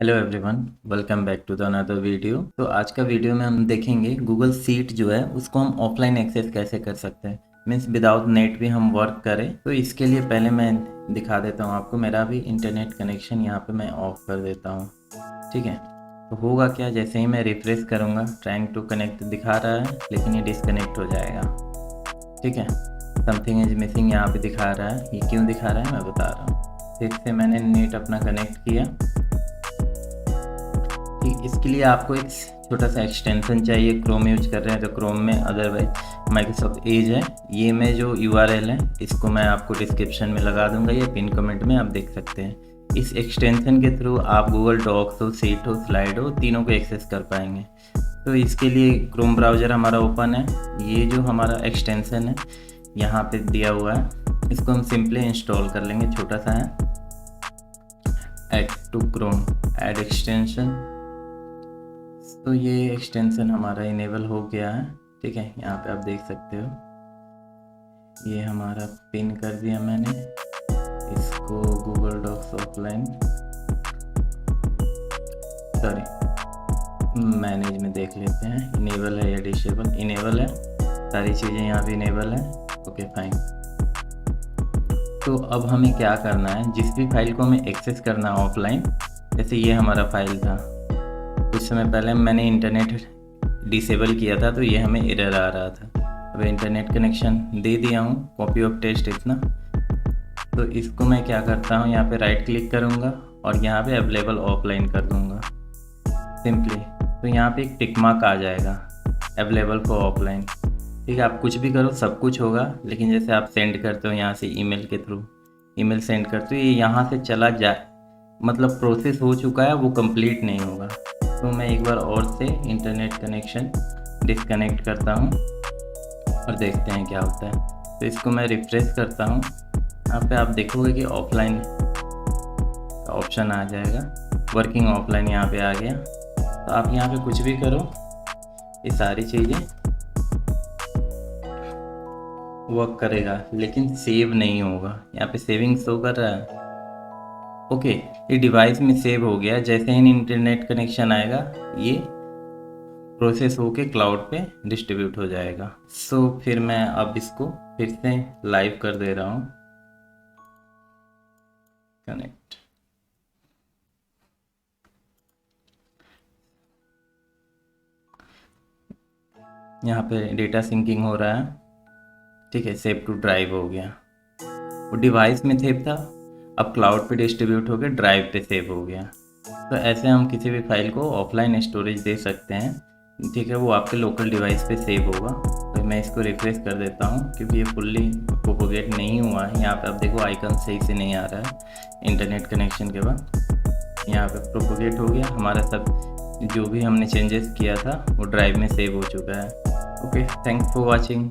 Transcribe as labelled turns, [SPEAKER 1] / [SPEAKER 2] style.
[SPEAKER 1] Hello everyone, welcome back to the another video. तो आज का वीडियो में हम देखेंगे गूगल शीट जो है उसको हम ऑफलाइन एक्सेस कैसे कर सकते हैं, मीन्स विदाउट नेट भी हम वर्क करें। तो इसके लिए पहले मैं दिखा देता हूँ आपको। मेरा भी इंटरनेट कनेक्शन यहाँ पे मैं ऑफ कर देता हूँ, ठीक है। तो होगा क्या, जैसे ही मैं रिफ्रेश करूँगा ट्राइंग टू कनेक्ट दिखा रहा है, लेकिन ये डिसकनेक्ट हो जाएगा, ठीक है। समथिंग इज मिसिंग यहाँ पे दिखा रहा है। ये क्यों दिखा रहा है मैं बता रहा हूँ। फिर से मैंने नेट अपना कनेक्ट किया। इसके लिए आपको एक छोटा सा एक्सटेंशन चाहिए। क्रोम यूज कर रहे हैं तो क्रोम में, अदरवाइज माइक्रोसॉफ्ट एज है। ये मैं जो यूआरएल है इसको मैं आपको डिस्क्रिप्शन में लगा दूंगा, या पिन कमेंट में आप देख सकते हैं। इस एक्सटेंशन के थ्रू आप गूगल डॉक्स हो, शीट हो, स्लाइड हो, तीनों को एक्सेस कर पाएंगे। तो इसके लिए क्रोम ब्राउज़र हमारा ओपन है। ये जो हमारा एक्सटेंशन है यहाँ पे दिया हुआ है, इसको हम सिंपली इंस्टॉल कर लेंगे। छोटा सा है, add to Chrome, add extension. तो ये एक्सटेंशन हमारा इनेबल हो गया है, ठीक है। यहाँ पे आप देख सकते हो ये हमारा पिन कर दिया मैंने। इसको Google Docs offline, sorry manage में देख लेते हैं, इनेबल है या डिसेबल। इनेबल है, सारी चीज़ें यहाँ पे इनेबल है, ओके फाइन। तो अब हमें क्या करना है, जिस भी फाइल को हमें एक्सेस करना है ऑफलाइन, जैसे ये हमारा फाइल था, कुछ समय पहले मैंने इंटरनेट डिसेबल किया था तो ये हमें एरर आ रहा था। अब इंटरनेट कनेक्शन दे दिया हूँ, कॉपी ऑफ टेस्ट इतना। तो इसको मैं क्या करता हूँ, यहाँ पे राइट क्लिक करूँगा और यहाँ पे अवेलेबल ऑफलाइन कर दूँगा सिंपली। तो यहाँ पे एक टिक मार्क आ जाएगा, अवेलेबल फॉर ऑफलाइन, ठीक है। आप कुछ भी करो सब कुछ होगा, लेकिन जैसे आप सेंड करते हो यहाँ से ईमेल के थ्रू, ईमेल सेंड करते हो, ये यहाँ से चला जाए, मतलब प्रोसेस हो चुका है, वो कंप्लीट नहीं होगा। तो मैं एक बार और से इंटरनेट कनेक्शन डिस्कनेक्ट करता हूँ और देखते हैं क्या होता है। तो इसको मैं रिफ्रेश करता हूँ। यहाँ पे आप देखोगे कि ऑफलाइन का ऑप्शन आ जाएगा, वर्किंग ऑफलाइन यहाँ पे आ गया। तो आप यहाँ पे कुछ भी करो, ये सारी चीज़ें वर्क करेगा, लेकिन सेव नहीं होगा। यहाँ पे सेविंग शो कर रहा है, ओके। ये डिवाइस में सेव हो गया। जैसे ही इंटरनेट कनेक्शन आएगा ये प्रोसेस होके क्लाउड पे डिस्ट्रीब्यूट हो जाएगा। सो फिर मैं अब इसको फिर से लाइव कर दे रहा हूँ, कनेक्ट। यहाँ पे डेटा सिंकिंग हो रहा है, ठीक है। सेव टू ड्राइव हो गया, वो डिवाइस में सेव था, अब क्लाउड पे डिस्ट्रीब्यूट होकर ड्राइव पे सेव हो गया। तो ऐसे हम किसी भी फाइल को ऑफलाइन स्टोरेज दे सकते हैं, ठीक है। वो आपके लोकल डिवाइस पे सेव होगा। तो मैं इसको रिफ्रेश कर देता हूँ, क्योंकि ये फुल्ली प्रोपोगेट नहीं हुआ है। यहाँ पे आप देखो आइकन सही से नहीं आ रहा है इंटरनेट कनेक्शन के बाद। यहाँ पे प्रोपोगेट हो गया हमारा, सब जो भी हमने चेंजेस किया था वो ड्राइव में सेव हो चुका है। Okay, thanks for watching.